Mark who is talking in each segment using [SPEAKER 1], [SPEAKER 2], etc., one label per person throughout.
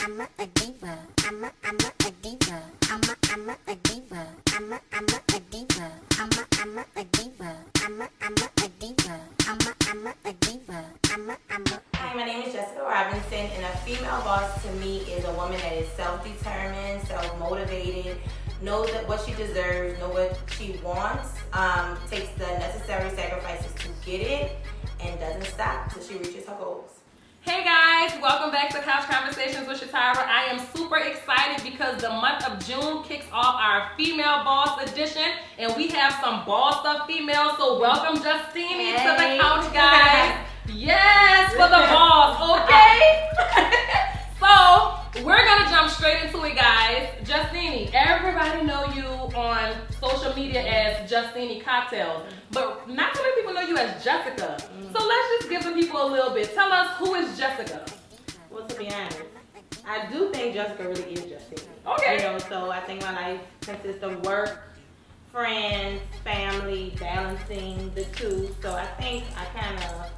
[SPEAKER 1] Hi, my name is Jessica Robinson, and a female boss to me is a woman that is self-determined, self-motivated, knows that what she deserves, knows what she wants, takes the necessary sacrifices to get it, and doesn't stop till she reaches her goals.
[SPEAKER 2] Hey guys, welcome back to Couch Conversations with Shatara. I am super excited because the month of June kicks off our Female Boss Edition, and we have some bossed up females. So welcome Justine to the couch, guys. Yes, for the boss, okay? So we're gonna jump straight into it, guys. Justine, everybody know you on social media as Justine Cocktails, but not too many people know you as Jessica. So let's just give the people a little bit. Tell us, who is Jessica?
[SPEAKER 1] Well, to be honest, I do think Jessica really is Justine.
[SPEAKER 2] Okay.
[SPEAKER 1] You know, so I think my life consists of work, friends, family, balancing the two. So I think I kind of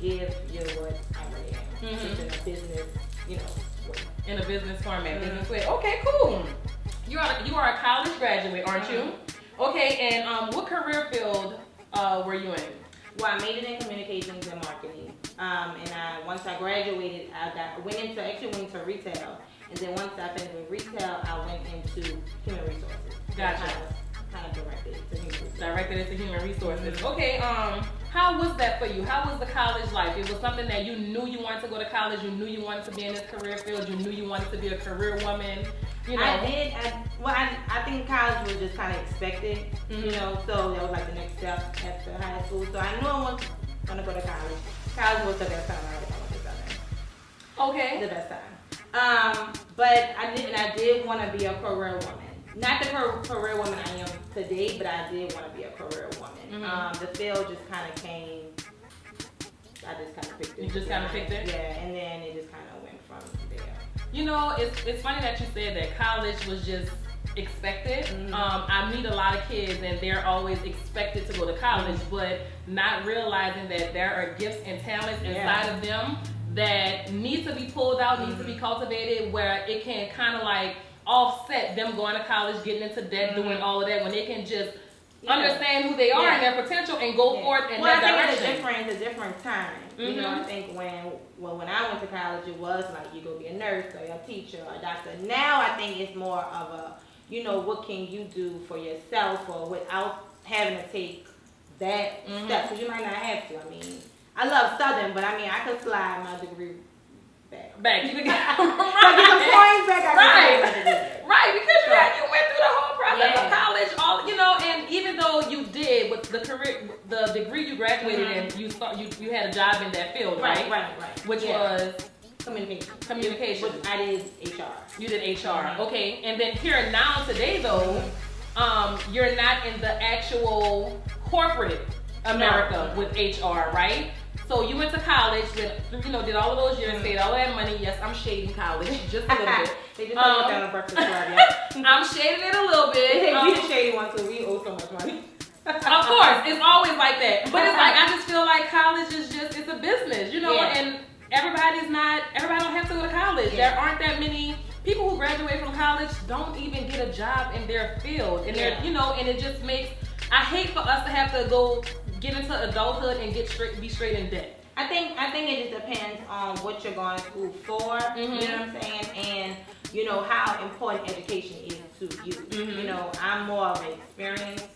[SPEAKER 1] give you what I really am. Just in a business, you know, way.
[SPEAKER 2] In a business format, business way. Okay, cool. You are a college graduate, aren't you? Okay, and what career field were you in?
[SPEAKER 1] Well, I majored in communications and marketing, and once I graduated, I went into retail, and then once I finished with retail, I went into human resources.
[SPEAKER 2] Gotcha.
[SPEAKER 1] Kind of directed to human resources.
[SPEAKER 2] Directed into human resources. Okay, how was that for you? How was the college life? It was something that you knew you wanted to go to college, you knew you wanted to be in this career field, you knew you wanted to be a career woman, you know?
[SPEAKER 1] I did. I think college was just kind of expected, you know, so that was like the next step after high school. So I knew I was going to go to college. College was the best time I went to Southern.
[SPEAKER 2] Okay.
[SPEAKER 1] The best time. But I did want to be a career woman. Not the career woman I am today, but I did want to be a career woman. The field just kind of came. I just kind of picked it.
[SPEAKER 2] You just kind of picked it?
[SPEAKER 1] Yeah, and then it just kind of went from there.
[SPEAKER 2] You know, it's funny that you said that college was just expected. I meet a lot of kids and they're always expected to go to college, but not realizing that there are gifts and talents inside of them that need to be pulled out, need to be cultivated, where it can kind of like offset them going to college, getting into debt, doing all of that, when they can just understand who they are and their potential and go forth in that direction.
[SPEAKER 1] It's a different time. You know, I think when I went to college, it was like you go be a nurse or a teacher or a doctor. Now I think it's more of a, you know, what can you do for yourself or without having to take that step, because you might not have to. I mean, I love Southern, but I mean, I could slide my degree back.
[SPEAKER 2] You can get
[SPEAKER 1] Right,
[SPEAKER 2] because you went through the whole process of college, all, you know, and even though you did with the degree you graduated in, you had a job in that field, right? Right. Which was communication.
[SPEAKER 1] Which I did HR.
[SPEAKER 2] You did HR, okay. And then here now today though, you're not in the actual corporate America with HR, right? So you went to college, you know, did all of those years, paid all of that money. Yes, I'm shading college just a little bit.
[SPEAKER 1] They just told me on Breakfast Club, yeah.
[SPEAKER 2] I'm shading it a little bit.
[SPEAKER 1] We the shady one too. We owe so much money.
[SPEAKER 2] Of course, it's always like that. But it's like, I just feel like college is just, it's a business, you know, and everybody don't have to go to college. There aren't that many people who graduate from college don't even get a job in their field. And they're, you know, and it just makes, I hate for us to have to go get into adulthood and be straight in debt.
[SPEAKER 1] I think it just depends on what you're going to school for. You know what I'm saying? And you know how important education is to you. You know, I'm more of an experienced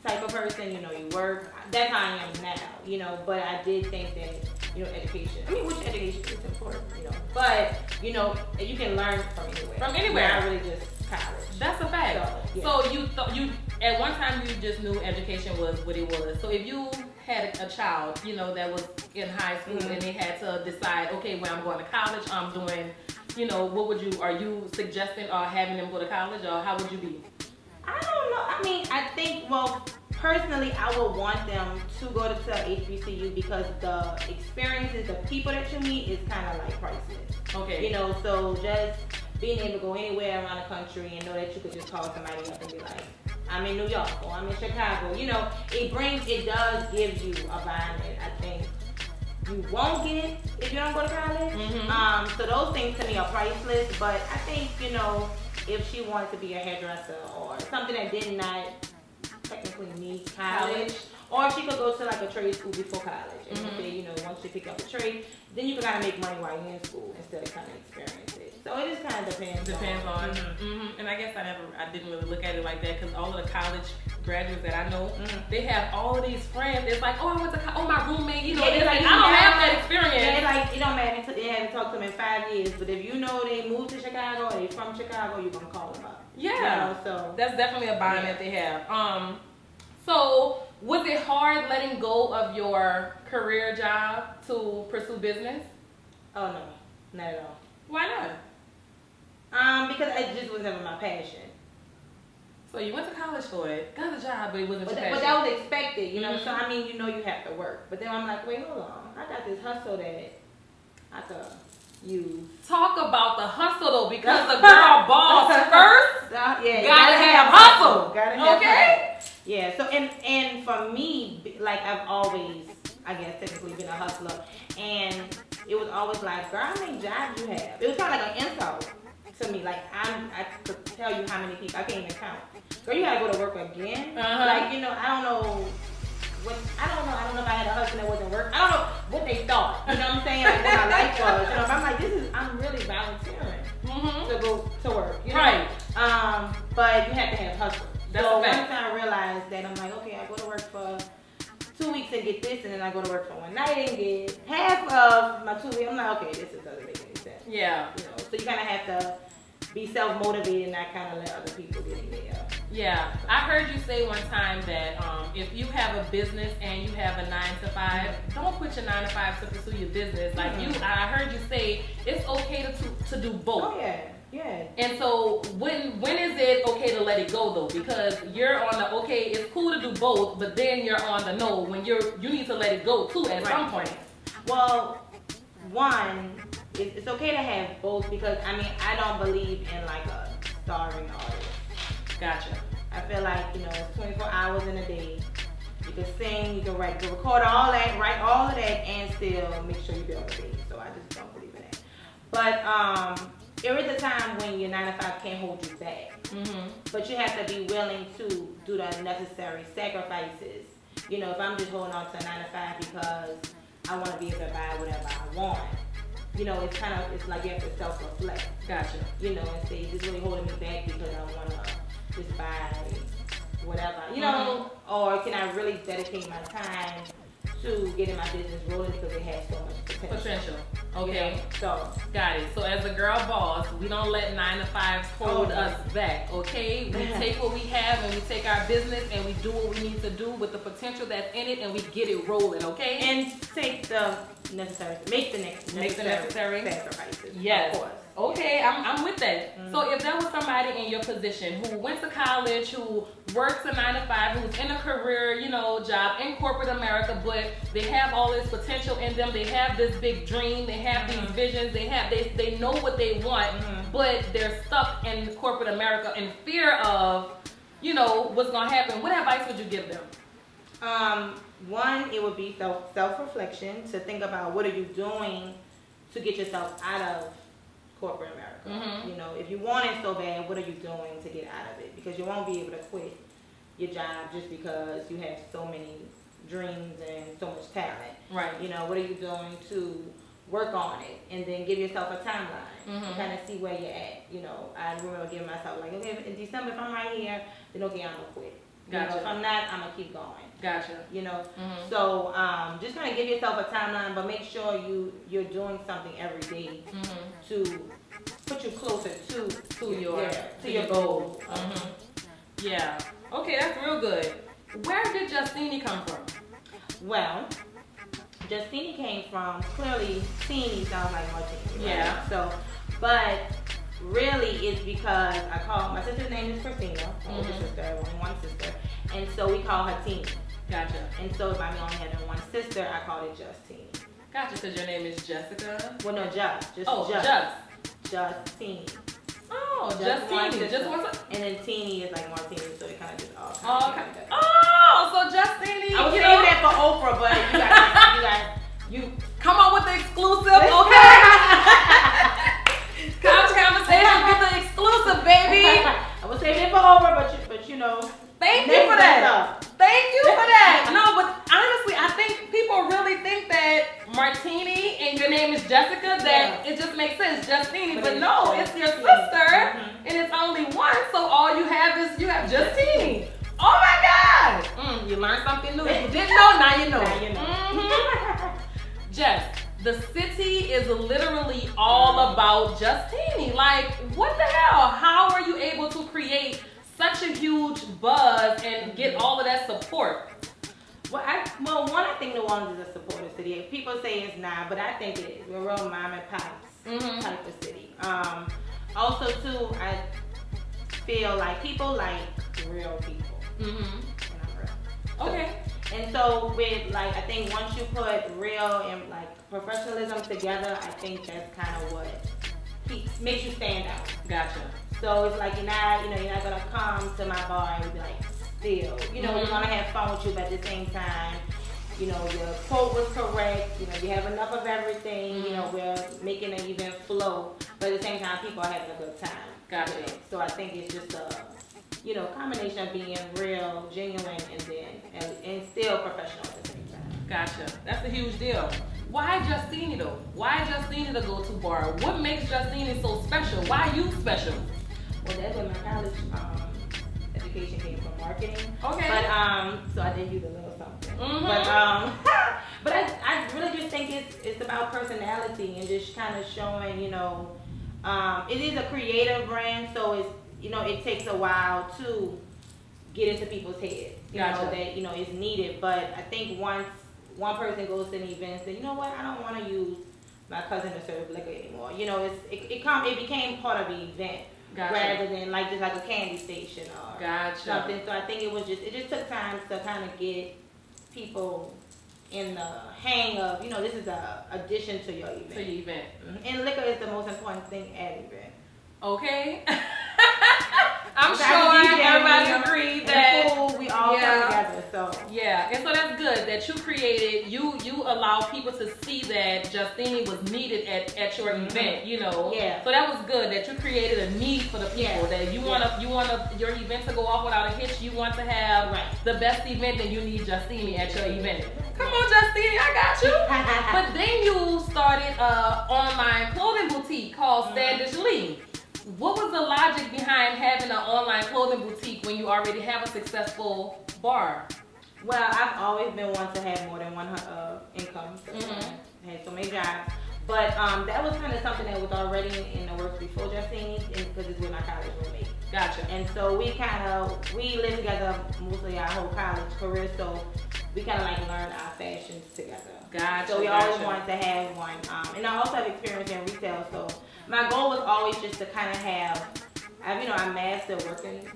[SPEAKER 1] type of person. You know, you work. That's how I am now. You know, but I did think that, you know, education. I mean, which education is important. You know, but you know, you can learn from anywhere.
[SPEAKER 2] From anywhere.
[SPEAKER 1] Not really just college.
[SPEAKER 2] That's a fact. So you at one time you just knew education was what it was. So if you had a child, you know, that was in high school and they had to decide, okay, when I'm going to college, I'm doing, you know, are you suggesting or having them go to college, or how would you be?
[SPEAKER 1] I don't know. I mean, I think, well, personally, I would want them to go to HBCU because the experiences, the people that you meet is kind of like priceless.
[SPEAKER 2] Okay.
[SPEAKER 1] You know, so just being able to go anywhere around the country and know that you could just call somebody up and be like, I'm in New York or I'm in Chicago. You know, it does give you a environment, I think, you won't get if you don't go to college. So those things to me are priceless. But I think, you know, if she wanted to be a hairdresser or something that did not technically need college, or if she could go to like a trade school before college, and say, you know, once you pick up a trade, then you can kind of make money while you're in school instead of kind of experience it. So it just kind of depends on.
[SPEAKER 2] And I guess I didn't really look at it like that because all of the college graduates that I know, they have all of these friends. It's like, oh, I went to my roommate, you know,
[SPEAKER 1] it's like,
[SPEAKER 2] I don't have that experience.
[SPEAKER 1] Yeah, like, it don't matter until they haven't talked to them in 5 years, but if you know they moved to Chicago or they from Chicago, you're gonna call them up.
[SPEAKER 2] Yeah,
[SPEAKER 1] you know, so
[SPEAKER 2] that's definitely a bond that they have. So was it hard letting go of your career job to pursue business?
[SPEAKER 1] Oh no, not at all.
[SPEAKER 2] Why not?
[SPEAKER 1] Because it just was never my passion.
[SPEAKER 2] So you went to college for it, got a job, but it wasn't your passion.
[SPEAKER 1] But that was expected, you know. So I mean, you know, you have to work. But then I'm like, wait, hold on, I got this hustle that I could use.
[SPEAKER 2] Talk about the hustle though, because the girl boss first.
[SPEAKER 1] Yeah,
[SPEAKER 2] gotta have hustle.
[SPEAKER 1] Gotta have
[SPEAKER 2] okay.
[SPEAKER 1] Hustle. Yeah. So and for me, like I've always, I guess, technically been a hustler, and it was always like, girl, how many jobs you have? It was kind of like an insult to me. Like I could tell you how many people, I can't even count. Girl, you gotta go to work again. Like, you know, I don't know if I had a husband that wasn't working. I don't know what they thought. You know what I'm saying? Like what my life was. You know, I'm like, I'm really volunteering to go to work. You know?
[SPEAKER 2] Right.
[SPEAKER 1] But you have to have hustle.
[SPEAKER 2] That's
[SPEAKER 1] so
[SPEAKER 2] a fact.
[SPEAKER 1] once I realized that, I'm like, okay, I go to work for 2 weeks and get this, and then I go to work for 1 night and get half of my 2 weeks. I'm like, okay, this doesn't make any sense.
[SPEAKER 2] Yeah.
[SPEAKER 1] You know, so you kind of have to be self-motivated and not kind of let other people get in there.
[SPEAKER 2] Yeah, I heard you say one time that if you have a business and you have a 9 to 5, don't quit your 9 to 5 to pursue your business. Like I heard you say it's okay to do both.
[SPEAKER 1] Oh yeah, yeah.
[SPEAKER 2] And so when is it okay to let it go though? Because you're on the okay, it's cool to do both, but then you're on the no when you need to let it go too at some point.
[SPEAKER 1] Well, one, it's okay to have both because I mean I don't believe in like a starving artist.
[SPEAKER 2] Gotcha.
[SPEAKER 1] I feel like, you know, it's 24 hours in a day. You can sing, you can write, you can record all that, write all of that, and still make sure you build a day. So I just don't believe in that. But there is a time when your 9 to 5 can't hold you back. But you have to be willing to do the necessary sacrifices. You know, if I'm just holding on to a 9 to 5 because I want to be able to buy whatever I want, you know, it's like you have to self-reflect.
[SPEAKER 2] Gotcha.
[SPEAKER 1] You know, and say, this really holding me back because I want to just buy whatever, you know, or can I really dedicate my time to getting my business rolling because it has so much potential.
[SPEAKER 2] Okay.
[SPEAKER 1] You know? So
[SPEAKER 2] got it. So as a girl boss, we don't let 9 to 5s hold us back. Okay, we take what we have and we take our business and we do what we need to do with the potential that's in it and we get it rolling. Okay.
[SPEAKER 1] And make the necessary sacrifices.
[SPEAKER 2] Yes.
[SPEAKER 1] Of course.
[SPEAKER 2] Okay, I'm with that. So if there was somebody in your position who went to college, who works a 9 to 5, who's in a career, you know, job in corporate America, but they have all this potential in them, they have this big dream, they have these visions, they know what they want, but they're stuck in corporate America in fear of, you know, what's gonna happen. What advice would you give them?
[SPEAKER 1] One, it would be self-reflection, to think about what are you doing to get yourself out of corporate America. You know, if you want it so bad, what are you doing to get out of it? Because you won't be able to quit your job just because you have so many dreams and so much talent.
[SPEAKER 2] Right.
[SPEAKER 1] You know, what are you doing to work on it? And then give yourself a timeline. Kind of see where you're at. You know, I remember giving myself like, okay, in December, if I'm right here, then okay, I'm going to quit.
[SPEAKER 2] Gotcha.
[SPEAKER 1] You know, if I'm not, I'm going to keep going.
[SPEAKER 2] Gotcha.
[SPEAKER 1] You know, so just kind of give yourself a timeline, but make sure you're doing something every day to put you closer to your goal.
[SPEAKER 2] Yeah. Okay, that's real good. Where did Justini come from?
[SPEAKER 1] Well, Justini came from, clearly, Teeny sounds like Martini. Right?
[SPEAKER 2] Yeah.
[SPEAKER 1] So, but really it's because I call, my sister's name is Christina, my older sister, I have only one sister, and so we call her Teeny.
[SPEAKER 2] Gotcha.
[SPEAKER 1] And so if I'm only having one sister, I called it just Teeny.
[SPEAKER 2] Gotcha, because your name is Jessica?
[SPEAKER 1] Well, no, just. Just Teeny.
[SPEAKER 2] Oh, Justini. Just one.
[SPEAKER 1] And then Teeny is like Martini, so it kind of just all
[SPEAKER 2] okay. Oh, so Justini.
[SPEAKER 1] I was saying that for Oprah, but you
[SPEAKER 2] Come on with the exclusive, okay? Couch conversation, get the exclusive, baby.
[SPEAKER 1] I was saving it for over, but you know.
[SPEAKER 2] Thank you for that. Thank you for that. No, but honestly, I think people really think that Martini and your name is Jessica, that it just makes sense, Justine. But no, it's your sister, and it's only one, so all you have is Justine. Oh my God! You learned something new. If you didn't know, now you know.
[SPEAKER 1] Now you know.
[SPEAKER 2] Jess, the city is literally all about Justine. Like, what the hell? How are you able to create such a huge buzz and get all of that support?
[SPEAKER 1] Well, I think New Orleans is a supportive city. People say it's not, but I think it is. We're a real mom and pops type of city. Also, too, I feel like people like real people. And I'm real.
[SPEAKER 2] Okay.
[SPEAKER 1] And so with like, I think once you put real and like professionalism together, I think that's kind of what makes you stand out.
[SPEAKER 2] Gotcha.
[SPEAKER 1] So it's like you're not gonna come to my bar and be like still. We're gonna have fun with you, but at the same time, your quote was correct. You have enough of everything. We're making an event flow, but at the same time, people are having a good time.
[SPEAKER 2] Gotcha.
[SPEAKER 1] So I think it's just a combination of being real, genuine, and still professional at the same time.
[SPEAKER 2] Gotcha. That's a huge deal. Why Justine though? Why Justine the go-to bar? What makes Justine so special? Why you special?
[SPEAKER 1] Well, that's where my college education came from, marketing.
[SPEAKER 2] Okay.
[SPEAKER 1] But so I did use a little something. But I really just think it's about personality and just kind of showing, it is a creative brand, so it takes a while to get into people's heads.
[SPEAKER 2] Gotcha.
[SPEAKER 1] That it's needed. But I think once one person goes to an event and says, you know what, I don't want to use my cousin to serve liquor anymore. It became part of the event.
[SPEAKER 2] Gotcha.
[SPEAKER 1] Rather than just like a candy station or something. So I think it just took time to kind of get people in the hang of, this is a addition to your event. And liquor is the most important thing at an event.
[SPEAKER 2] Okay. I'm sure everybody agreed that
[SPEAKER 1] food, we all come together. So
[SPEAKER 2] and so that's good that you created. You allow people to see that Justine was needed at your event.
[SPEAKER 1] Yeah.
[SPEAKER 2] So that was good that you created a need for the people. That you want your event to go off without a hitch. You want to have the best event, and you need Justine at your event. Come on, Justine, I got you. But then you started an online clothing boutique called Standish Lee. What was the logic behind having an online clothing boutique when you already have a successful bar?
[SPEAKER 1] Well, I've always been one to have more than one income. So I had so many jobs. But that was kind of something that was already in the works before Justine, because it's with my college roommate.
[SPEAKER 2] Gotcha.
[SPEAKER 1] And so we lived together mostly our whole college career, so we kind of learned our fashions together.
[SPEAKER 2] Gotcha.
[SPEAKER 1] So we always wanted to have one. And I also have experience in retail, so my goal was always just to kind of have, I mastered working,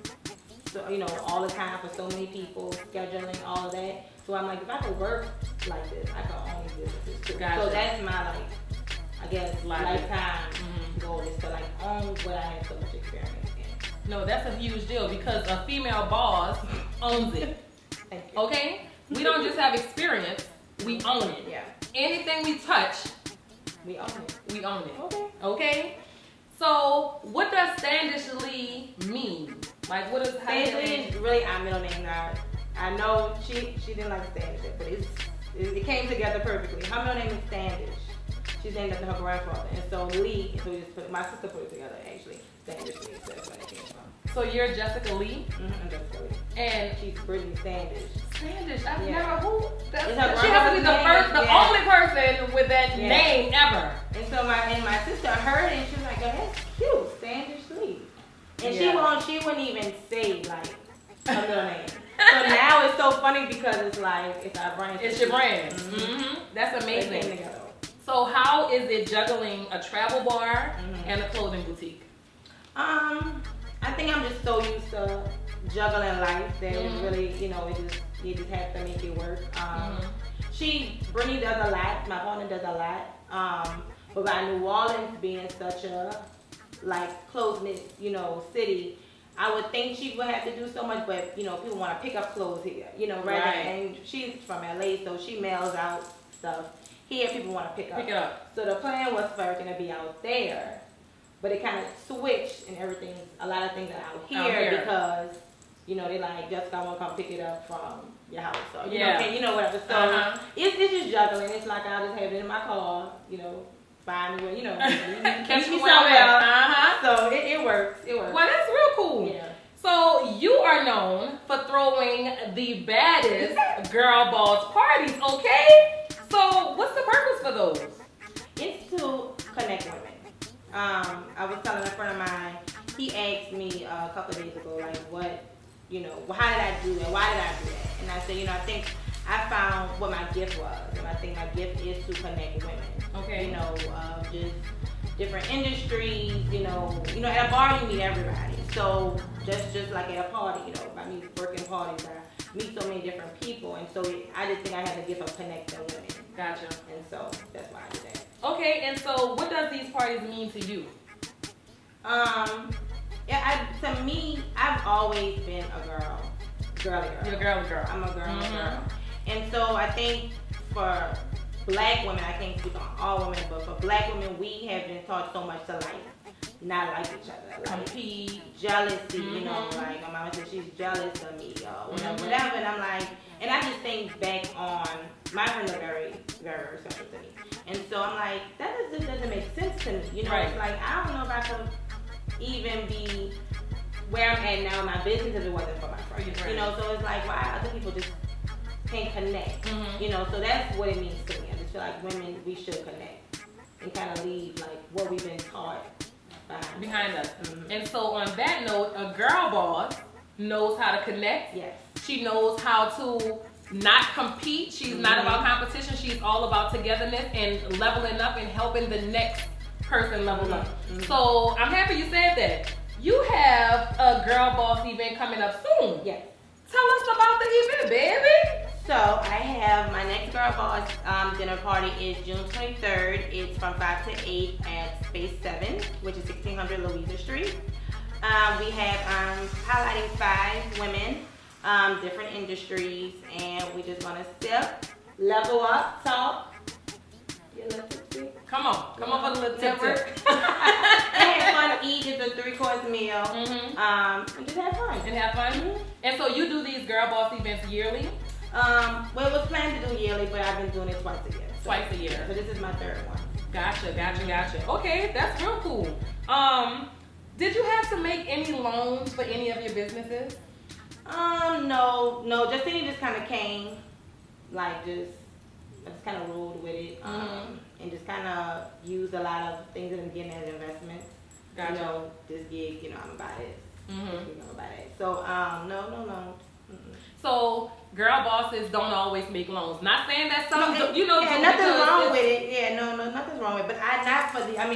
[SPEAKER 1] so, all the time for so many people, scheduling, all of that. So I'm like, if I could work like this, I could own businesses too.
[SPEAKER 2] Gotcha.
[SPEAKER 1] So that's my, lifetime goal is to, own what I have so much experience in.
[SPEAKER 2] No, that's a huge deal because a female boss owns it.
[SPEAKER 1] Thank you.
[SPEAKER 2] Okay? We don't just have experience, we own it.
[SPEAKER 1] Yeah.
[SPEAKER 2] Anything we touch,
[SPEAKER 1] we own it.
[SPEAKER 2] We own it.
[SPEAKER 1] Okay.
[SPEAKER 2] Okay? So, what does Standish Lee mean? What is
[SPEAKER 1] Standish Lee is really our middle name now. I know she didn't like Standish, but it came together perfectly. Her middle name is Standish. She's named after her grandfather. And so Lee, so we just my sister put it together actually. Standish Lee, so that's where it came from.
[SPEAKER 2] So you're Jessica Lee?
[SPEAKER 1] I'm Jessica Lee.
[SPEAKER 2] And
[SPEAKER 1] she's Brittany Standish.
[SPEAKER 2] Standish, I've never she
[SPEAKER 1] has
[SPEAKER 2] to be the only person with that name ever.
[SPEAKER 1] And so my sister heard it and she was like, oh, that's cute, Standish Lee. And she wouldn't even say her middle name. So now it's so funny because it's our brand.
[SPEAKER 2] It's your brand. That's amazing. So how is it juggling a travel bar and a clothing boutique?
[SPEAKER 1] I think I'm just so used to juggling life that it's really, you just have to make it work. Brittany does a lot. My partner does a lot. But by New Orleans being such a close-knit, city, I would think she would have to do so much, but people want to pick up clothes here, right? And she's from LA, so she mails out stuff here, people want to pick
[SPEAKER 2] Pick it up.
[SPEAKER 1] So the plan was for everything to be out there, but it kind of switched and everything. A lot of things are out here because you know they like Jessica, I want to come pick it up from your house or you know whatever. So it's just juggling. It's like I just have it in my car, you know. Find me where, you know, catch me somewhere. So it works. It works.
[SPEAKER 2] Well, that's real cool.
[SPEAKER 1] Yeah.
[SPEAKER 2] So you are known for throwing the baddest girl boss parties, okay? So what's the purpose for those?
[SPEAKER 1] It's to connect women. I was telling a friend of mine, he asked me a couple of days ago, like, what, you know, how did I do that? Why did I do that? And I said, you know, I think I found what my gift was, and I think my gift is to connect women.
[SPEAKER 2] Okay.
[SPEAKER 1] You know, just different industries. You know, at a bar you meet everybody. So just like at a party, you know, by me working parties, I meet so many different people, and so I just think I have the gift of connecting women.
[SPEAKER 2] Gotcha.
[SPEAKER 1] And so that's why I do that.
[SPEAKER 2] Okay, and so what does these parties mean to you?
[SPEAKER 1] Yeah, to me, I've always been a girly girl.
[SPEAKER 2] You're a girly girl.
[SPEAKER 1] I'm a girl. And so I think for black women, I can't speak on all women, but for black women, we have been taught so much to not like each other.
[SPEAKER 2] Compete.
[SPEAKER 1] Jealousy, you know, like my mama said she's jealous of me or whatever. And I'm like, and I just think back on, my friends are very, very special to me. And so I'm like, that just doesn't make sense to me. You know, It's like, I don't know if I could even be where I'm at now in my business if it wasn't for my friends. You know, so it's like, why other people just can't connect? You know, so that's what it means to me. I just feel like women, we should connect and kind of leave like what we've been taught behind us.
[SPEAKER 2] And so on that note, a girl boss knows how to connect.
[SPEAKER 1] Yes.
[SPEAKER 2] She knows how to not compete. She's not about competition. She's all about togetherness and leveling up and helping the next person level up. So I'm happy you said that. You have a girl boss event coming up soon.
[SPEAKER 1] Yes.
[SPEAKER 2] Tell us about the event, baby.
[SPEAKER 1] So I have my next girl boss dinner party is June 23rd. It's from 5 to 8 at Space 7, which is 1600 Louisa Street. We have highlighting 5 women, different industries, and we just want to sip, level up, talk. Get a little tipsy.
[SPEAKER 2] Come on for the little tip.
[SPEAKER 1] And have fun, eat. It's a 3-course meal. And just have fun.
[SPEAKER 2] And so you do these girl boss events yearly?
[SPEAKER 1] Well, it was planned to do yearly, but I've been doing it twice a year.
[SPEAKER 2] Twice a year.
[SPEAKER 1] So this is my 3rd one.
[SPEAKER 2] Gotcha. Okay, that's real cool. Did you have to make any loans for any of your businesses?
[SPEAKER 1] No. Justine just kind of came, like I just kind of rolled with it, and just kind of used a lot of things that I'm getting as investments.
[SPEAKER 2] Gotcha.
[SPEAKER 1] You know, this gig, you know, I'm about it. You know about it. So, no.
[SPEAKER 2] So, girl bosses don't always make loans. Not saying that some,
[SPEAKER 1] nothing's wrong with it. Yeah, no, nothing's wrong with it. But not for the, I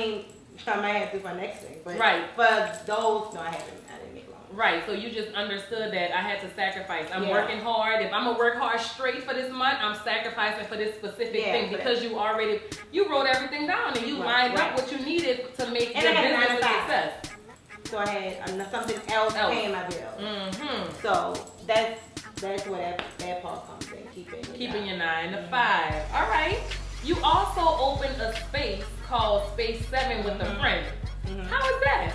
[SPEAKER 1] might have to for next thing. But for those, no, I didn't make loans.
[SPEAKER 2] Right, so you just understood that I had to sacrifice. I'm working hard. If I'm going to work hard straight for this month, I'm sacrificing for this specific thing because you wrote everything down and you lined up what you needed to make your business a success.
[SPEAKER 1] So I had something else paying my bills. So that's where that part comes in,
[SPEAKER 2] keeping your 9 to 5. All right. You also opened a space called Space 7 with a friend. How is that?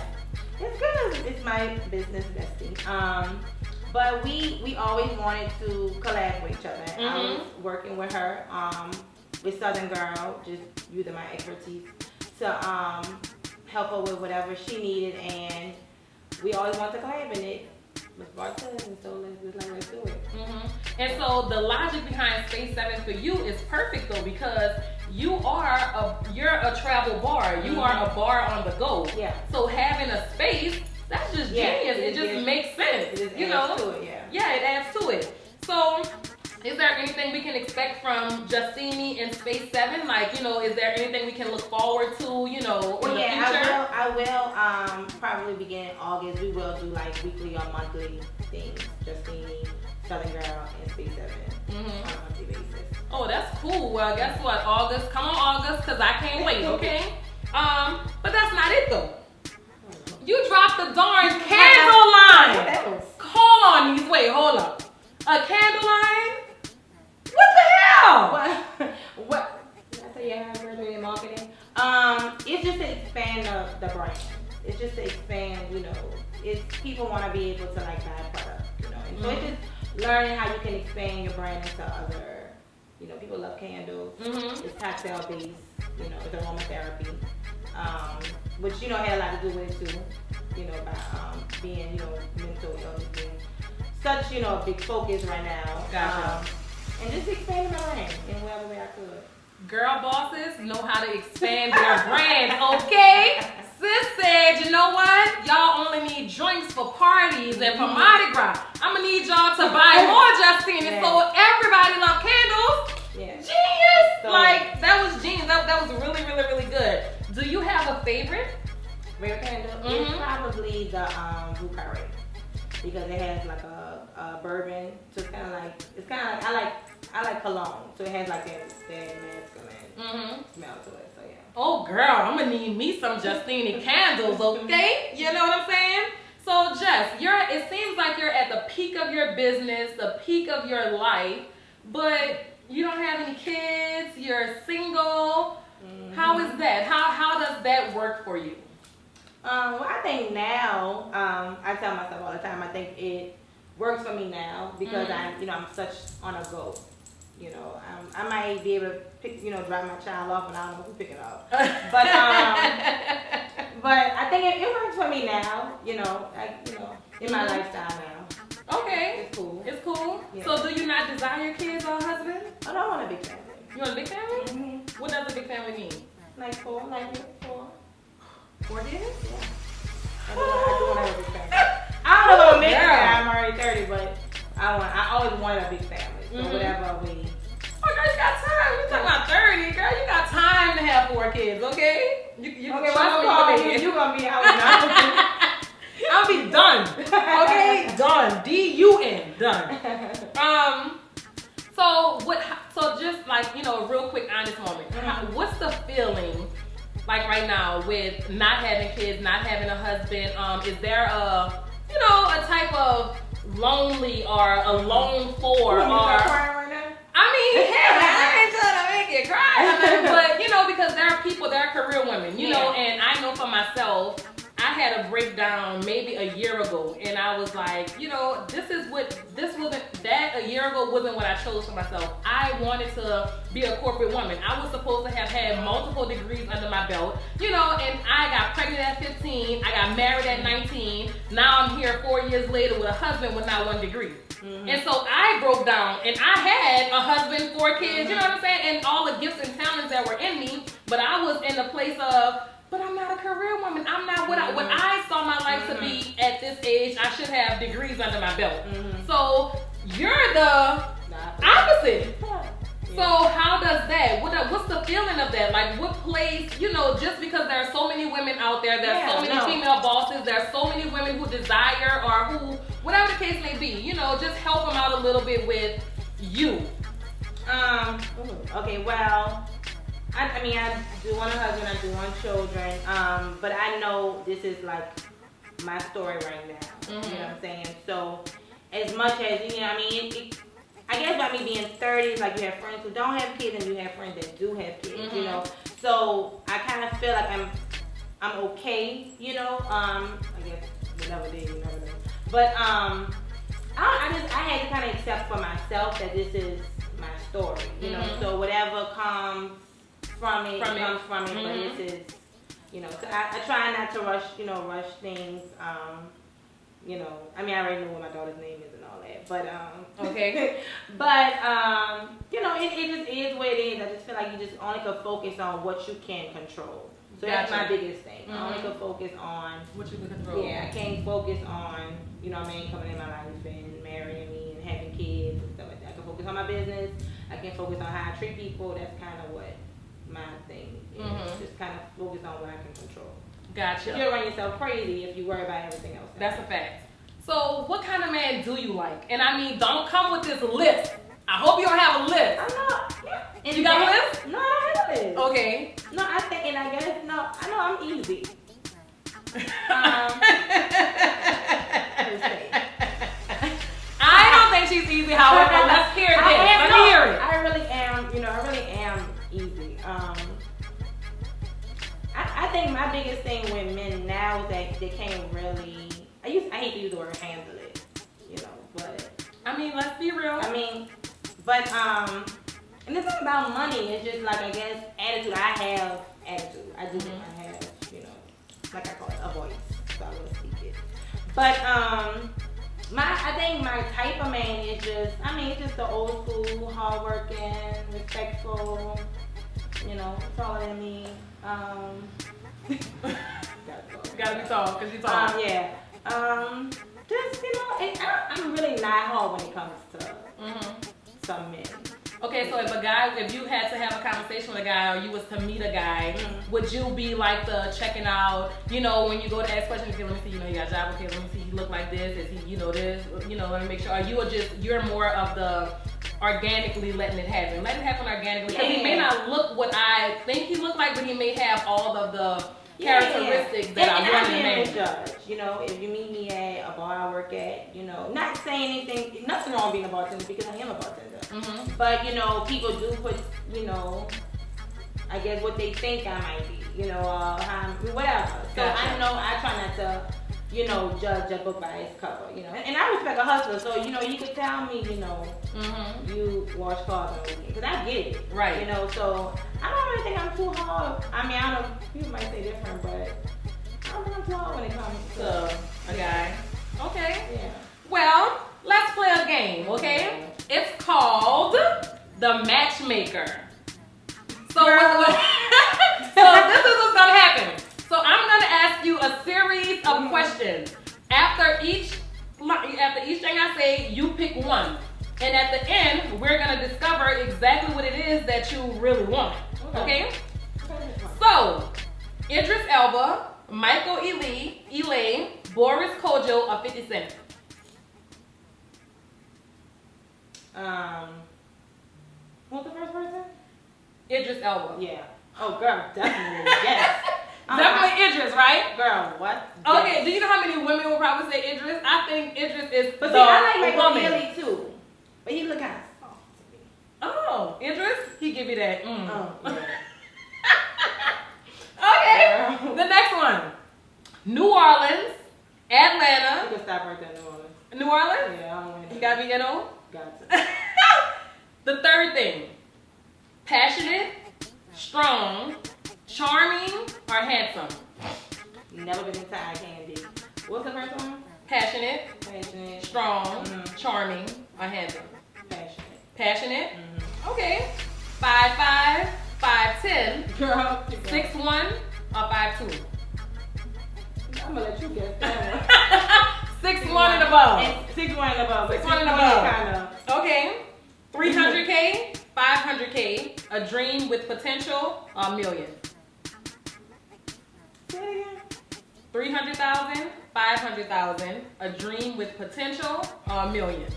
[SPEAKER 1] It's good. It's my business bestie. But we always wanted to collab with each other. I was working with her, with Southern Girl, just using my expertise to help her with whatever she needed, and we always wanted to collab in it. Was brought to us, and so let's do it.
[SPEAKER 2] And so the logic behind Space 7 for you is perfect though, because you're a travel bar. You are a bar on the go.
[SPEAKER 1] Yeah.
[SPEAKER 2] So having a space, that's just genius. It just makes sense.
[SPEAKER 1] It adds to it,
[SPEAKER 2] Yeah, it adds to it. So is there anything we can expect from Justine in Space 7? Like, is there anything we can look forward to, in the future?
[SPEAKER 1] I will probably begin in August. We will do like weekly or monthly things. Justine, Southern Girl, and Space 7 on a monthly basis.
[SPEAKER 2] Oh, that's cool. Well, guess what? August. Come on, August, because I can't wait, okay? But that's not it, though. You dropped the darn candle line. Hold on, wait, hold up. A candle line? What the hell?
[SPEAKER 1] What? Did I expand, you know, it's people want to be able to like buy a product, you know, and so it's just learning how you can expand your brand into other, you know, people love candles. It's cocktail based, you know, it's aromatherapy, which, you know, had a lot to do with it too, you know, by being, you know, mental illness being such, you know, a big focus right now.
[SPEAKER 2] Gotcha.
[SPEAKER 1] And just expanding my brand in whatever way I could.
[SPEAKER 2] Girl bosses know how to expand their brands, okay? Sis said, you know what? Y'all only need drinks for parties and for Mardi Gras. I'm gonna need y'all to buy more Justine. And so everybody love candles.
[SPEAKER 1] Yeah.
[SPEAKER 2] Genius!
[SPEAKER 1] So,
[SPEAKER 2] like, that was genius. That was really, really, really good. Do you have a favorite?
[SPEAKER 1] Favorite candle? It's probably the Blue Carré. Because it has like a bourbon. So it's kind of like, I like cologne. So it has like that masculine smell to it. So yeah.
[SPEAKER 2] Oh girl, I'm gonna need me some Justine candles, okay? You know what I'm saying? So Jess, it seems like you're at the peak of your business, the peak of your life, but you don't have any kids, you're single. How is that? How does that work for you?
[SPEAKER 1] Well, I think now, I tell myself all the time, I think it works for me now because I'm such on a go. You know, I might be able to pick, drop my child off and I don't know who pick it up. But I think it works for me now, in my lifestyle now.
[SPEAKER 2] Okay.
[SPEAKER 1] It's cool.
[SPEAKER 2] It's cool.
[SPEAKER 1] Yeah.
[SPEAKER 2] So do you not desire kids or a husband?
[SPEAKER 1] I don't want a big family.
[SPEAKER 2] You want a big family? What does a big family mean?
[SPEAKER 1] Like four.
[SPEAKER 2] 4 kids?
[SPEAKER 1] Yeah. I do want to have a big family. I don't know if I'm making that. I'm already 30, but I always wanted a big family. So whatever we.
[SPEAKER 2] Oh, girl, you got time. You talking about 30, girl? You got time to have 4 kids, okay? You
[SPEAKER 1] okay, what's you gonna be out now?
[SPEAKER 2] I'll be done. Okay, done. D-U-N, done. So just like, a real quick honest moment. What's the feeling like right now with not having kids, not having a husband? Is there a type of lonely or alone for or
[SPEAKER 1] Crying right now?
[SPEAKER 2] I mean, hell, I ain't trying to make it cry. But because there are people, there are career women, know, and I know for myself, I had a breakdown maybe a year ago, and I was like, a year ago wasn't what I chose for myself. I wanted to be a corporate woman. I was supposed to have had multiple degrees under my belt, and I got pregnant at 15, I got married at 19, now I'm here 4 years later with a husband with not 1 degree. And so I broke down, and I had a husband, 4 kids, you know what I'm saying, and all the gifts and talents that were in me, but I was in a place of, but I'm not a career woman. I'm not what I saw my life to be at this age. I should have degrees under my belt. So you're the opposite. So how does that? What's the feeling of that? Like what place? Just because there are so many women out there, there are so many female bosses, there are so many women who desire or who, whatever the case may be. Just help them out a little bit with you.
[SPEAKER 1] Okay. Well. I do want a husband, I do want children, but I know this is like my story right now, you know what I'm saying? So, as much as, I guess by me being 30, like you have friends who don't have kids and you have friends that do have kids, So, I kind of feel like I'm okay, I guess whatever day, you never know. But, I had to kind of accept for myself that this is my story, so whatever comes from it, comes from it, but this is, so I try not to rush things, I already know what my daughter's name is and all that, but,
[SPEAKER 2] okay.
[SPEAKER 1] But, it just is what it is. I just feel like you just only can focus on what you can control. So that's my biggest thing. I only can focus on
[SPEAKER 2] what you can control.
[SPEAKER 1] Yeah, I can't focus on, coming in my life and marrying me and having kids and stuff like that. I can focus on my business. I can focus on how I treat people. That's kind of what my thing is. Just kind of focus on what I can control.
[SPEAKER 2] Gotcha.
[SPEAKER 1] You'll run yourself crazy if you worry about everything else.
[SPEAKER 2] That's a fact. So what kind of man do you like? And don't come with this list. I hope you don't have a list.
[SPEAKER 1] I'm not. Yeah.
[SPEAKER 2] You got a list?
[SPEAKER 1] No, I don't have a list.
[SPEAKER 2] Okay.
[SPEAKER 1] No, I think, and I guess, I know I'm easy.
[SPEAKER 2] I don't think she's easy, however. Let's hear this. Let me hear it.
[SPEAKER 1] I really am easy. I think my biggest thing with men now is that they can't really. I hate to use the word handle it, you know, but
[SPEAKER 2] I mean, let's be real.
[SPEAKER 1] I mean, but and it's not about money. It's just like I guess attitude. I have attitude. I do. I have, you know, like I call it a voice. So I will speak it. But I think my type of man is just. I mean, it's just the old school, hardworking, respectful. You know, taller than me.
[SPEAKER 2] Gotta be tall, because you're tall.
[SPEAKER 1] Yeah. Just, you know, I'm really not hard when it comes to some men.
[SPEAKER 2] Okay, so if you had to have a conversation with a guy, or you was to meet a guy, would you be like the checking out, you know, when you go to ask questions, okay, let me see, you know, you got a job, okay, let me see, he look like this, is he, you know, this, you know, let me make sure, or you're more of the organically letting it happen organically, because he may not look what I think he looked like, but he may have all of the characteristics that I want in a man.
[SPEAKER 1] Judge, you know, if you meet me at a bar I work at, you know, not saying anything, nothing wrong being a bartender because I am a bartender. But you know, people do put, you know, I guess what they think I might be, you know, whatever. So I know I try not to, you know, judge a book by its cover, you know. And I respect a hustler, so you know, you could tell me, you know, you wash cars on the weekend, because I get it,
[SPEAKER 2] right?
[SPEAKER 1] You know, so I don't really think I'm too hard. I mean, I don't know, people might say different, but I don't think I'm too hard when it comes to
[SPEAKER 2] a guy. Okay.
[SPEAKER 1] Yeah.
[SPEAKER 2] Well, let's play a game, okay? It's called the Matchmaker. So, so this is what's gonna happen. So I'm gonna ask you a series of questions. After each thing I say, you pick one. And at the end, we're gonna discover exactly what it is that you really want. Okay? So, Idris Elba, Michael Ealy, Boris Kodjoe, or 50 Cent.
[SPEAKER 1] Who's the first person?
[SPEAKER 2] Idris Elba.
[SPEAKER 1] Yeah. Oh, girl, definitely. Yes.
[SPEAKER 2] Definitely Idris, right?
[SPEAKER 1] Girl, what?
[SPEAKER 2] Okay,
[SPEAKER 1] Yes.
[SPEAKER 2] do you know how many women will probably say Idris? I think Idris is
[SPEAKER 1] But
[SPEAKER 2] the
[SPEAKER 1] see, I like Michael
[SPEAKER 2] woman.
[SPEAKER 1] Ealy too. But he look kind of soft to me.
[SPEAKER 2] Oh, Idris? He give you that.
[SPEAKER 1] Oh, yeah.
[SPEAKER 2] Okay, the next one. New Orleans, Atlanta.
[SPEAKER 1] You can stop right there, New Orleans.
[SPEAKER 2] New Orleans?
[SPEAKER 1] Yeah, I don't want to.
[SPEAKER 2] You gotta be NO?
[SPEAKER 1] Got to.
[SPEAKER 2] The third thing. Passionate, strong, charming, or handsome?
[SPEAKER 1] Never been into eye candy. What's the first one?
[SPEAKER 2] Passionate,
[SPEAKER 1] Passionate.
[SPEAKER 2] strong, charming, or handsome?
[SPEAKER 1] Passionate.
[SPEAKER 2] Passionate? Okay. 5'5", 5'10",
[SPEAKER 1] Girl.
[SPEAKER 2] 6'1", or 5'2".
[SPEAKER 1] I'm gonna let you guess that one.
[SPEAKER 2] 6'1" and above.
[SPEAKER 1] 6'1" and above.
[SPEAKER 2] 6'1" and above.
[SPEAKER 1] Kind of.
[SPEAKER 2] Okay. 300K, 500K, a dream with potential, or a million?
[SPEAKER 1] Say it again.
[SPEAKER 2] 300,000, 500,000, a dream with potential, or a million?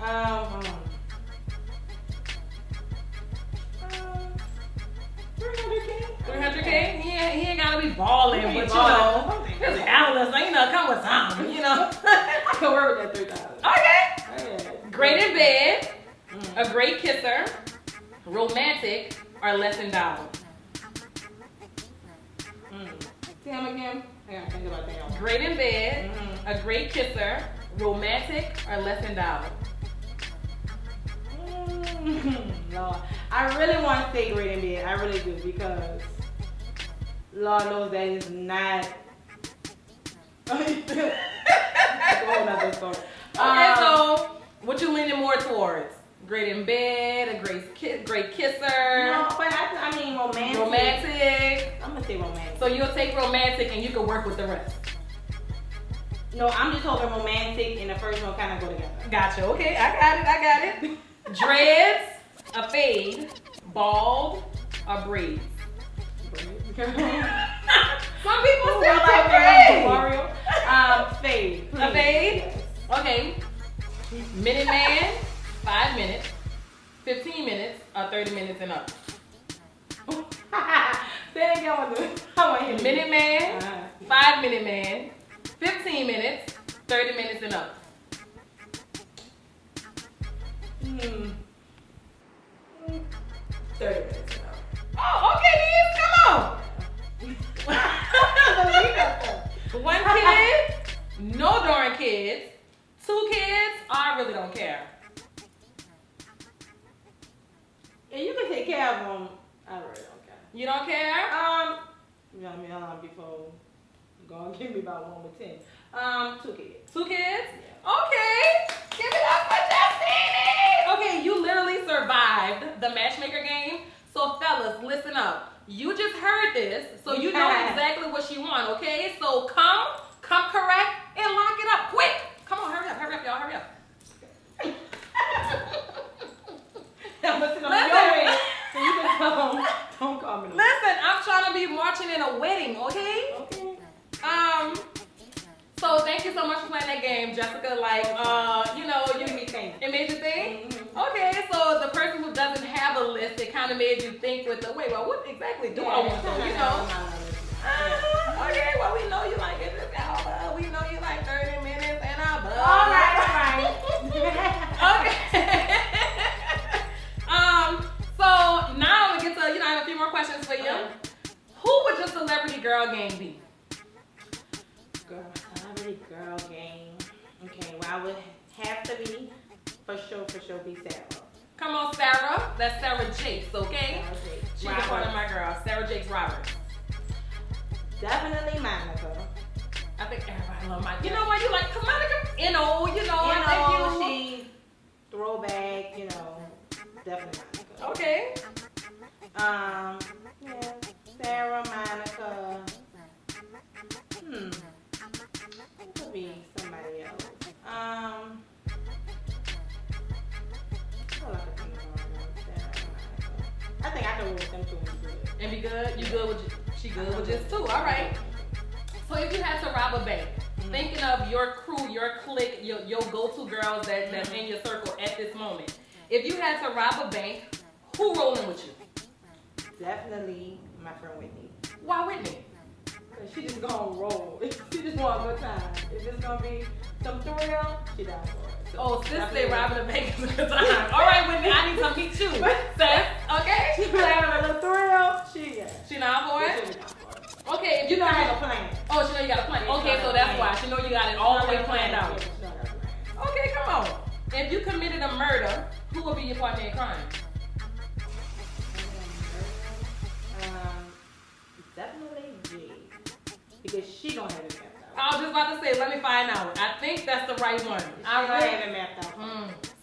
[SPEAKER 1] 300K.
[SPEAKER 2] 300K? He ain't gotta be balling, but you know, his analysts, like, you know, come with something, you know.
[SPEAKER 1] I can work with that 3,000.
[SPEAKER 2] Okay.
[SPEAKER 1] Yeah.
[SPEAKER 2] Great in bed, a great kisser, romantic, or less endowed?
[SPEAKER 1] See him again? I gotta think about that.
[SPEAKER 2] Great in bed, a great kisser, romantic, or less endowed?
[SPEAKER 1] Lord, I really want to say great in bed. I really do, because Lord knows that is not. That's a whole nother story.
[SPEAKER 2] Okay, so what you leaning more towards? Great in bed, a great kisser.
[SPEAKER 1] No, but I mean romantic.
[SPEAKER 2] Romantic.
[SPEAKER 1] I'm gonna say romantic.
[SPEAKER 2] So you'll take romantic and you can work with the rest.
[SPEAKER 1] No, I'm just hoping romantic and the first one kind of go together.
[SPEAKER 2] Gotcha. Okay, I got it. Dreads, a fade, bald, or braids? Some people still like braids.
[SPEAKER 1] Mario. Fade. Please.
[SPEAKER 2] A fade?
[SPEAKER 1] Yes.
[SPEAKER 2] Okay. Minute Man, 5 minutes, 15 minutes, or 30 minutes and up?
[SPEAKER 1] Say it again. I want to hear
[SPEAKER 2] Minute Man,
[SPEAKER 1] Uh-huh.
[SPEAKER 2] 5 minute man, 15 minutes, 30 minutes and up.
[SPEAKER 1] 30 minutes ago.
[SPEAKER 2] Oh, okay, then. Come on. 1 kid, no darn kids. 2 kids, I really don't care.
[SPEAKER 1] And you can take care of them. I really don't care.
[SPEAKER 2] You don't care?
[SPEAKER 1] You know what I mean? Hold on, before you go and give me about 1 with 10. 2 kids.
[SPEAKER 2] 2 kids?
[SPEAKER 1] Yeah.
[SPEAKER 2] Okay. Give it up for Justine. Okay, you literally survived the matchmaker game. So fellas, listen up. You just heard this, so you know exactly what you want, okay? So come correct and lock it up quick. Come on, hurry up, y'all, hurry up.
[SPEAKER 1] Listen, so you can don't call me.
[SPEAKER 2] Listen, I'm trying to be marching in a wedding, okay?
[SPEAKER 1] Okay.
[SPEAKER 2] So thank you so much for playing that game, Jessica. Like, you know, it made you think?
[SPEAKER 1] Mm-hmm.
[SPEAKER 2] Okay, so the person who doesn't have a list, it kind of made you think with the, wait, well, what exactly do I want to do, you know? Okay, well, we know you like it this hour. We know you like 30 minutes and above.
[SPEAKER 1] All right.
[SPEAKER 2] Okay. So now we get to, you know, I have a few more questions for you. Who would your celebrity girl game be?
[SPEAKER 1] Celebrity girl game. Okay, well, I would have to be, for sure, be Sarah.
[SPEAKER 2] Come on, Sarah. That's Sarah Jakes, okay?
[SPEAKER 1] Sarah Jakes.
[SPEAKER 2] She's one of my girls. Sarah Jakes Roberts.
[SPEAKER 1] Definitely Monica.
[SPEAKER 2] I think everybody loves Monica. You know what? You like Monica? I think
[SPEAKER 1] she throwback, definitely Monica.
[SPEAKER 2] Okay.
[SPEAKER 1] Yeah, Sarah, Monica. It could be somebody else. I think I can work with them two
[SPEAKER 2] and be good. You good with? She good with just 2. All right. So if you had to rob a bank, thinking of your crew, your clique, your go-to girls that's in your circle at this moment. If you had to rob a bank, who rolling with you?
[SPEAKER 1] Definitely my friend Whitney.
[SPEAKER 2] Why Whitney?
[SPEAKER 1] Cause she just gonna roll. She just want a good time. If it's gonna be some thrill, she down for it. So
[SPEAKER 2] sis say robbing a bank is a good time. All right, Whitney, I need to meet you. Sis, okay?
[SPEAKER 1] She having a little thrill.
[SPEAKER 2] She not for it?
[SPEAKER 1] She down for it.
[SPEAKER 2] Okay, if
[SPEAKER 1] You know I have a plan.
[SPEAKER 2] Oh, she know you got a plan. Okay, so that's why. She know you got it all the way planned out. Okay, come on. If you committed a murder, who would be your partner in crime?
[SPEAKER 1] Definitely G. Because she gonna have it mapped out.
[SPEAKER 2] I was just about to say, let me find out. I think that's the right one.
[SPEAKER 1] I gonna have it mapped out.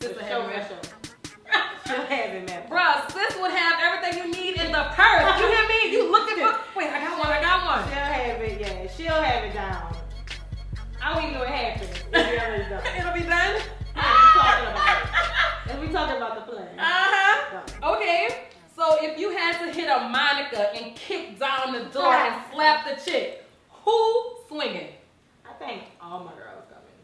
[SPEAKER 2] Sister have it mapped out.
[SPEAKER 1] She'll have it mapped out.
[SPEAKER 2] Bruh, sis would have everything you need in the purse. You hear me? You looking for? Wait, I got one.
[SPEAKER 1] She'll have it, yeah. She'll have it down. I don't even know what happened. It'll be already done.
[SPEAKER 2] It'll be done?
[SPEAKER 1] Yeah, we talking about it. And we talking about the plan.
[SPEAKER 2] Okay. So if you had to hit a Monica and kick down the door and slap the chick, who swinging?
[SPEAKER 1] I think all my girls coming.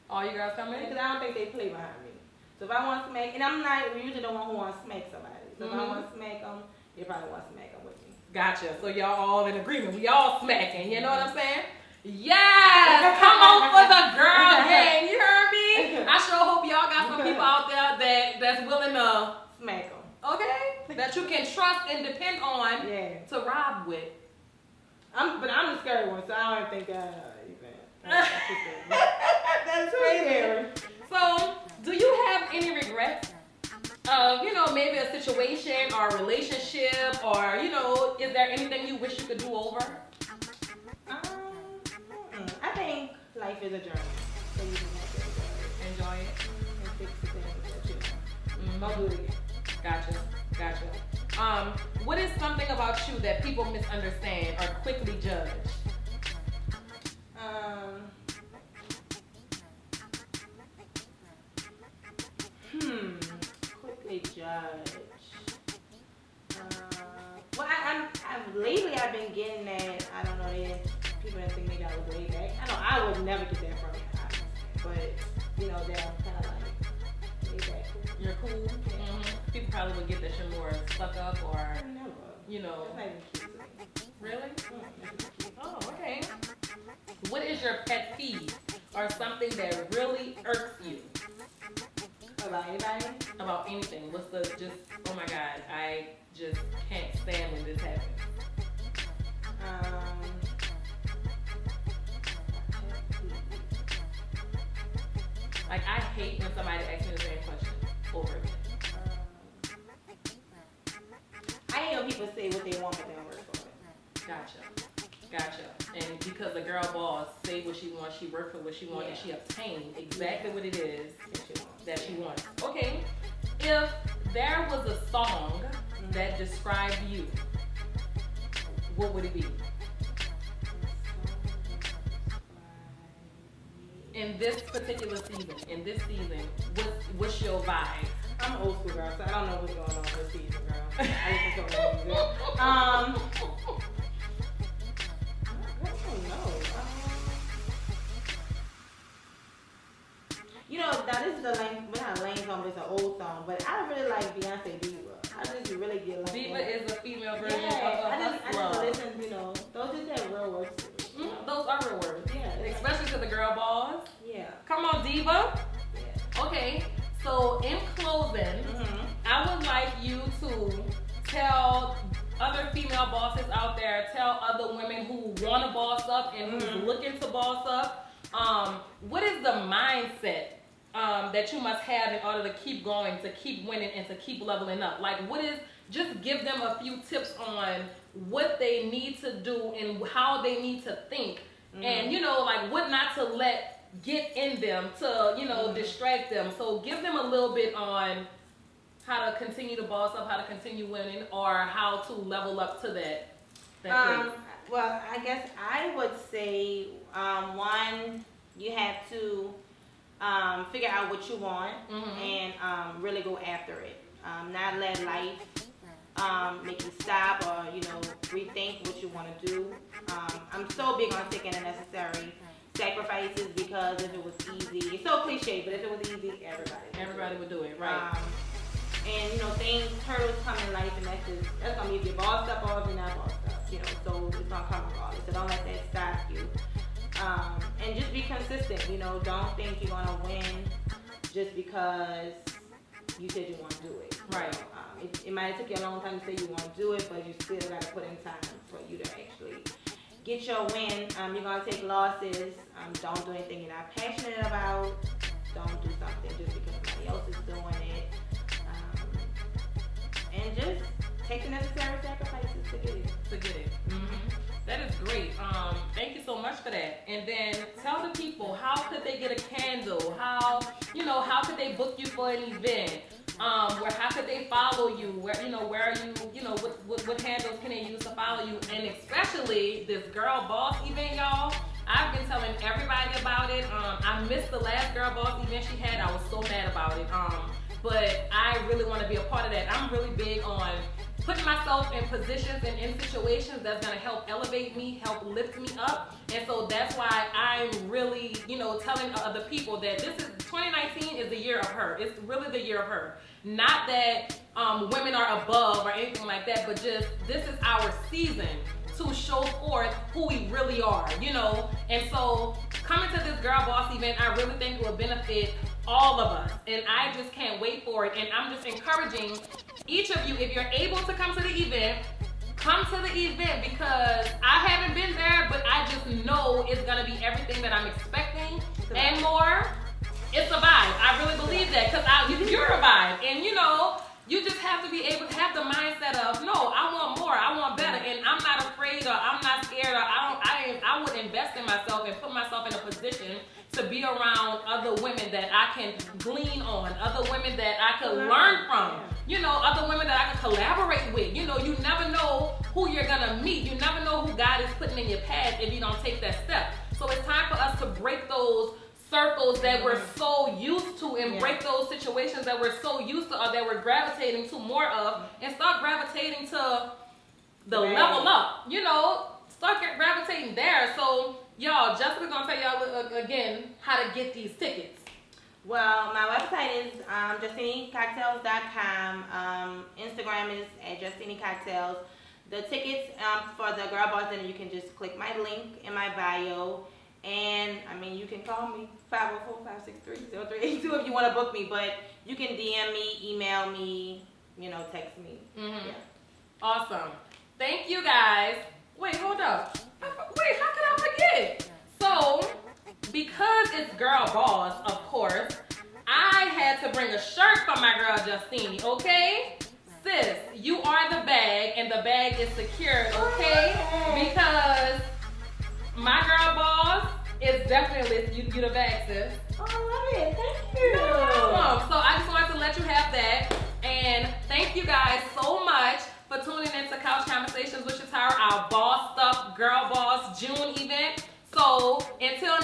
[SPEAKER 2] All you girls coming?
[SPEAKER 1] Because I don't think they play behind me. So if I want to smack, and I'm not usually the one who wants to smack somebody. So if I want to smack them, they probably want to smack them with me.
[SPEAKER 2] Gotcha. So y'all all in agreement. We all smacking. You know what I'm saying? Yes! Come on for the girl gang. You heard me? I sure hope y'all got some people out there that's willing to
[SPEAKER 1] smack them.
[SPEAKER 2] Okay? That you can trust and depend on to rob with.
[SPEAKER 1] But I'm the scary one, so I don't think that's
[SPEAKER 2] That's crazy. So, do you have any regrets of, maybe a situation or a relationship, or, is there anything you wish you could do over?
[SPEAKER 1] I think life is a journey. So you can have to
[SPEAKER 2] enjoy it.
[SPEAKER 1] And fix the things that you know. Don't do it again.
[SPEAKER 2] Gotcha. What is something about you that people misunderstand or quickly judge?
[SPEAKER 1] Quickly judge. Well, lately I've been getting that. I don't know. People didn't think maybe I was way back. I know I would never get that from you, but they're kind of like way back.
[SPEAKER 2] You're cool. Mm-hmm. People probably would get that you're more stuck up or,
[SPEAKER 1] That's not even cute to me.
[SPEAKER 2] Really? Oh, okay. What is your pet peeve or something that really irks you?
[SPEAKER 1] About anybody?
[SPEAKER 2] About anything. What's oh my God, I just can't stand when this happens. Like, I hate when somebody asks me the same question over again.
[SPEAKER 1] I hate when people say what they want but they don't work for it.
[SPEAKER 2] Gotcha. And because the girl boss say what she wants, she worked for what she wants, and she obtained exactly what it is that she wants. Okay, if there was a song that described you, what would it be? In this particular season, what's your vibe?
[SPEAKER 1] I'm an old school girl, so I don't know what's going on this season, girl. I listen to old music. I don't know. You know, now this is the Lane, well, not Lane song, but it's an old song. But I really like Beyonce Diva. I just really get like
[SPEAKER 2] Diva
[SPEAKER 1] that.
[SPEAKER 2] is a female version of
[SPEAKER 1] I just
[SPEAKER 2] Hustler.
[SPEAKER 1] listen, you know, those just have real words to it. You know?
[SPEAKER 2] Those are real words.
[SPEAKER 1] Yeah.
[SPEAKER 2] Especially to the girl boss.
[SPEAKER 1] Yeah.
[SPEAKER 2] Come on, Diva.
[SPEAKER 1] Yeah.
[SPEAKER 2] Okay, so in closing, I would like you to tell other female bosses out there, tell other women who want to boss up and who's looking to boss up, what is the mindset that you must have in order to keep going, to keep winning, and to keep leveling up? Like, just give them a few tips on what they need to do and how they need to think, and, you know, like, what not to let get in them to, you know, distract them. So give them a little bit on how to continue to boss up, how to continue winning, or how to level up to that place.
[SPEAKER 1] Well, I guess I would say, one, you have to figure out what you want and really go after it. Not let life make you stop or, you know, rethink what you want to do. I'm so big on taking the necessary sacrifices, because if it was easy, it's so cliche, but if it was easy, everybody
[SPEAKER 2] would do it, right?
[SPEAKER 1] And you know, hurdles come in life, and that's gonna be if you're bossed up or if you're not bossed up, you know, so it's gonna come regardless. So don't let that stop you. And just be consistent, you know, don't think you're gonna win just because you said you want to do it.
[SPEAKER 2] Right.
[SPEAKER 1] It might take you a long time to say you want to do it, but you still gotta put in time for you to actually get your win. You're gonna take losses. Don't do anything you're not passionate about. Don't do something just because somebody else is doing it. And just take the necessary sacrifices to get it.
[SPEAKER 2] That is great. Thank you so much for that. And then tell the people, how could they get a candle? How could they book you for an event? How could they follow you? Where are you, what handles can they use to follow you? And especially this girl boss event, y'all. I've been telling everybody about it. I missed the last girl boss event she had. I was so mad about it. But I really want to be a part of that. I'm really big on putting myself in positions and in situations that's going to help elevate me, help lift me up. And so that's why I'm really, telling other people that 2019 is the year of her. It's really the year of her. Not that women are above or anything like that, but just this is our season to show forth who we really are, And so coming to this girl boss event, I really think it will benefit all of us. And I just can't wait for it. And I'm just encouraging each of you, if you're able to come to the event, come to the event, because I haven't been there, but I just know it's gonna be everything that I'm expecting and more. It's a vibe. I really believe that, because you're a vibe. And you just have to be able to have the mindset of, no, I want more, I want better, and I'm not afraid, or I'm not scared, or I would invest in myself and put myself in a position to be around other women that I can glean on, other women that I could learn from, other women that I can collaborate with. You never know who you're gonna meet. You never know who God is putting in your path if you don't take that step. So it's time for us to break those circles that we're so used to, and break those situations that we're so used to, or that we're gravitating to more of, and start gravitating to the level up. Start gravitating there. So y'all, Jessica's gonna tell y'all again how to get these tickets.
[SPEAKER 1] Well, my website is justinicocktails.com. Instagram is at justinicocktails. The tickets for the Girl Boss Dinner, you can just click my link in my bio. And, you can call me, 504-563-0382 if you want to book me. But you can DM me, email me, text me. Yeah.
[SPEAKER 2] Awesome. Thank you, guys. Wait, hold up. Wait, how could I forget? So, because it's Girl Boss, of course, I had to bring a shirt for my girl Justine, okay? Sis, you are the bag, and the bag is secured, okay? Because my girl boss is definitely you the bag, sis.
[SPEAKER 1] Oh, I love it. Thank you.
[SPEAKER 2] No problem. So I just wanted to let you have that. And thank you guys so much for tuning into Couch Conversations with Shatara, our Bossed Up Girl Boss June event. So until